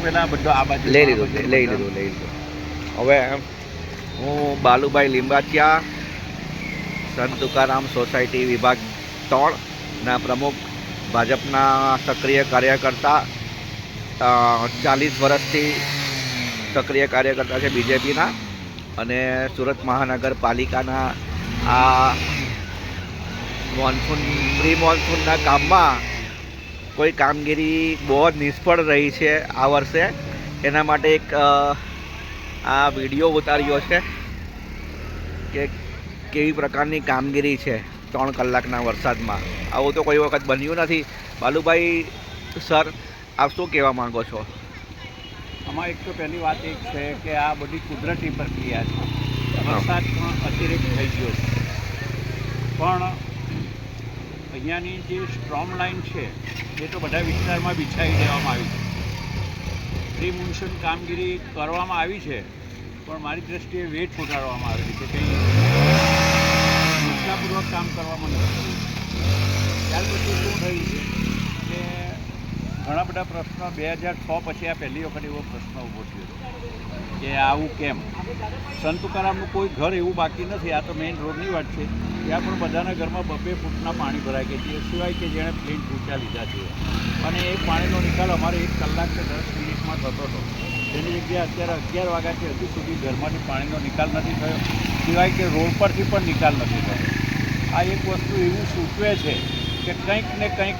પહેલાં બધો આ બાજુ લઈ લીધું. હવે હું બાલુભાઈ લીંબાચિયા સંત તુકારામ સોસાયટી વિભાગ 3 પ્રમુખ, ભાજપના સક્રિય કાર્યકર્તા, 40 વર્ષથી સક્રિય કાર્યકર્તા છે બીજેપીના, અને સુરત મહાનગરપાલિકાના આ પ્રી મોન્સૂનના કામમાં કોઈ કામગીરી બહુ જ નિષ્ફળ રહી છે આ વર્ષે. એના માટે એક આ વિડીયો ઉતાર્યો છે કે કેવી પ્રકારની કામગીરી છે 3 કલાકના વરસાદમાં. આવું તો કોઈ વખત બન્યું નથી. બાલુભાઈ સર, આપ શું કહેવા માંગો છો? આમાં એક તો પહેલી વાત એક છે કે આ બધી કુદરતી પ્રક્રિયા છે. વરસાદ પણ અતિરેક થઈ ગયો છે, પણ અહીંયાની જે સ્ટ્રોમ લાઇન છે એ તો બધા વિસ્તારમાં બિછાવી દેવામાં આવી છે. પ્રી મોન્સૂન કામગીરી કરવામાં આવી છે, પણ મારી દૃષ્ટિએ વેટ ફૂટાડવામાં આવેલી છે. કંઈ નિષ્ઠાપૂર્વક કામ કરવામાં નથી. ત્યાર પછી શું થયું છે કે ઘણા બધા પ્રશ્નો 2006 પછી આ પહેલી વખત એવો પ્રશ્ન ઊભો થયો કે આવું કેમ. સંત તુકારામનું કોઈ ઘર એવું બાકી નથી. આ તો મેઇન રોડની વાત છે. ત્યાં પણ બધાના ઘરમાં 2-2 ફૂટના પાણી ભરાઈ ગયા છે, એ સિવાય કે જેણે પ્લેન ઊંચા લીધા છે. અને એ પાણીનો નિકાલ અમારે 1 કલાક કે 10 મિનિટમાં થતો હતો. તેની જગ્યાએ અત્યારે 11 વાગ્યાથી હજુ સુધી ઘરમાંથી પાણીનો નિકાલ નથી થયો, સિવાય કે રોડ પરથી પણ નિકાલ નથી થયો. આ એક વસ્તુ એવું સૂચવે છે કે કંઈક ને કંઈક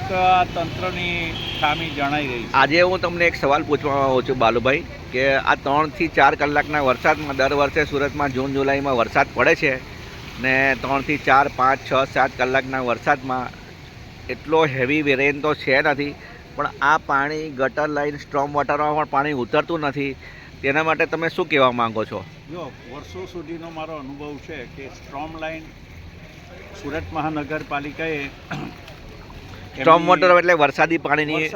તંત્રની ખામી જણાઈ રહી છે. આજે હું તમને એક સવાલ પૂછવા માંગુ છું બાલુભાઈ, કે આ 3 થી 4 કલાકના વરસાદમાં દર વર્ષે સુરતમાં જૂન જુલાઈમાં વરસાદ પડે છે, ને 3 થી 4, 5, 6, 7 કલાકના વરસાદમાં એટલો હેવી રેન તો છે નથી, પણ આ પાણી ગટર લાઈન સ્ટ્રોમ વોટરમાં પણ પાણી ઉતરતું નથી. તેના માટે તમે શું કહેવા માંગો છો? જો વર્ષો સુધીનો મારો અનુભવ છે કે સ્ટ્રોમ લાઇન સુરત મહાનગરપાલિકાએ સ્ટ્રોમ વોટર એટલે વરસાદી પાણીની.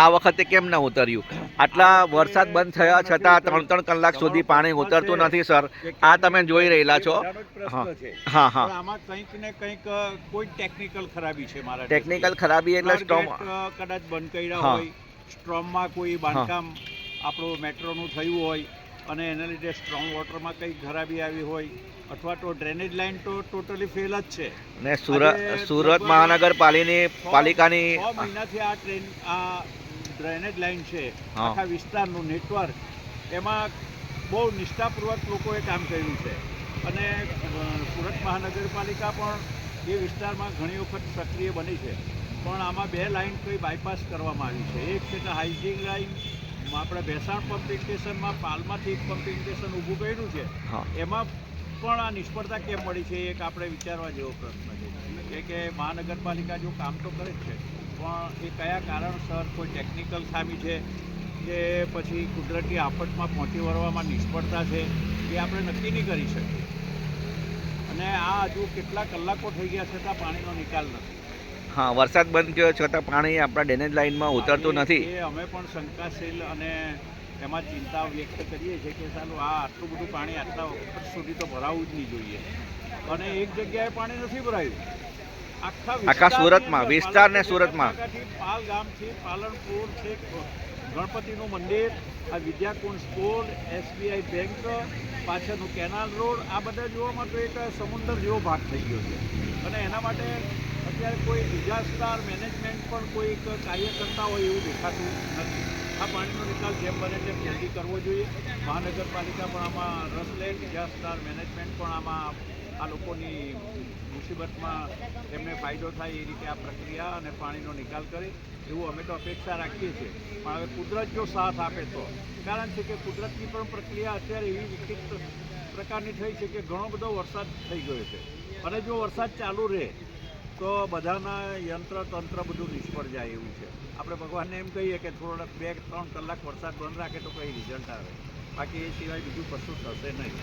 આ વખતે કેમ ન ઉતર્યું? આટલા વરસાદ બંધ થયા છતાં 3-3 કલાક સુધી પાણી ઉતરતું નથી સર. આ તમે જોઈ રહેલા છો. આમાં કંઈક ને કંઈક કોઈ ટેકનિકલ ખરાબી છે. મારા ટેકનિકલ ખરાબી એટલે સ્ટ્રોમ કદાચ બંધ કર્યા હોય, સ્ટ્રોમમાં કોઈ બાંધકામ આપણું મેટ્રોનું થયું હોય અને એના લીધે સ્ટ્રોમ વોટરમાં કંઈક ખરાબી આવી હોય, અથવા તો ડ્રેનેજ લાઇન તો ટોટલી ફેલ જ છે. ને સુરત મહાનગરપાલિકાની 6 મહિનાથી આ ડ્રેનેજ લાઇન છે, આખા વિસ્તારનું નેટવર્ક, એમાં બહુ નિષ્ઠાપૂર્વક લોકોએ કામ કર્યું છે. અને સુરત મહાનગરપાલિકા પણ એ વિસ્તારમાં ઘણી વખત સક્રિય બની છે, પણ આમાં 2 લાઇન કોઈ બાયપાસ કરવામાં આવી છે. એક છે કે હાઇજિંગ લાઇન આપણે ભેસાણ પમ્પિંગ સ્ટેશનમાં પાલમાંથી એક પમ્પિંગ સ્ટેશન ઊભું કર્યું છે, એમાં પણ આ નિષ્ફળતા કેમ મળી છે એક આપણે વિચારવા જેવો પ્રશ્ન છે. કે મહાનગરપાલિકા જો કામ તો કરે જ છે, પણ એ કયા કારણસર કોઈ ટેકનિકલ ખામી છે કે પછી કુદરતી આફતમાં પહોંચી વળવામાં નિષ્ફળતા છે, એ આપણે નક્કી નહીં કરી શકીએ. અને આ હજુ કેટલા કલાકો થઈ ગયા છતાં પાણીનો નિકાલ નથી. વરસાદ બંધ થયો છતાં પાણી આપણા ડ્રેનેજ લાઇનમાં ઉતરતું નથી. એ અમે પણ શંકાશીલ અને એમાં ચિંતા વ્યક્ત કરીએ છીએ કે ચાલો આ આટલું બધું પાણી આટલા વખત સુધી તો ભરાવું જ નહીં જોઈએ. અને એક જગ્યાએ પાણી નથી ભરાયું, આખા સુરતમાં, વિસ્તાર ને સુરતમાં, પાલ ગામથી પાલનપુર છે, ગણપતિનું મંદિર, આ વિદ્યાકુંજ સ્કૂલ, SBI બેંક, પાછળનું કેનાલ રોડ, આ બધા જોવામાં તો એક સમુદ્ર જેવો ભાગ થઈ ગયો છે. અને એના માટે અત્યારે કોઈ ડિઝાસ્ટર મેનેજમેન્ટ પણ કોઈ કાર્ય કરતા હોય એવું દેખાતું નથી. આ પાણીનો નિકાલ જેમ બને તેમ જલ્દી કરવો જોઈએ. મહાનગરપાલિકા પણ આમાં રસ લે, ડિઝાસ્ટર મેનેજમેન્ટ પણ આમાં આ લોકોની મુસીબતમાં એમને ફાયદો થાય એ રીતે આ પ્રક્રિયા અને પાણીનો નિકાલ કરે એવું અમે તો અપેક્ષા રાખીએ છીએ. પણ હવે કુદરત જો સાથ આપે તો, કારણ છે કે કુદરતની પણ પ્રક્રિયા અત્યારે એવી વિકસિત પ્રકારની થઈ છે કે ઘણો બધો વરસાદ થઈ ગયો છે. અને જો વરસાદ ચાલુ રહે તો બધાના તંત્ર બધું નિષ્ફળ જાય એવું છે. આપણે ભગવાનને એમ કહીએ કે થોડા 2-3 કલાક વરસાદ બંધ રાખે તો કંઈ રિઝલ્ટ આવે, બાકી એ સિવાય બીજું કશું થશે નહીં.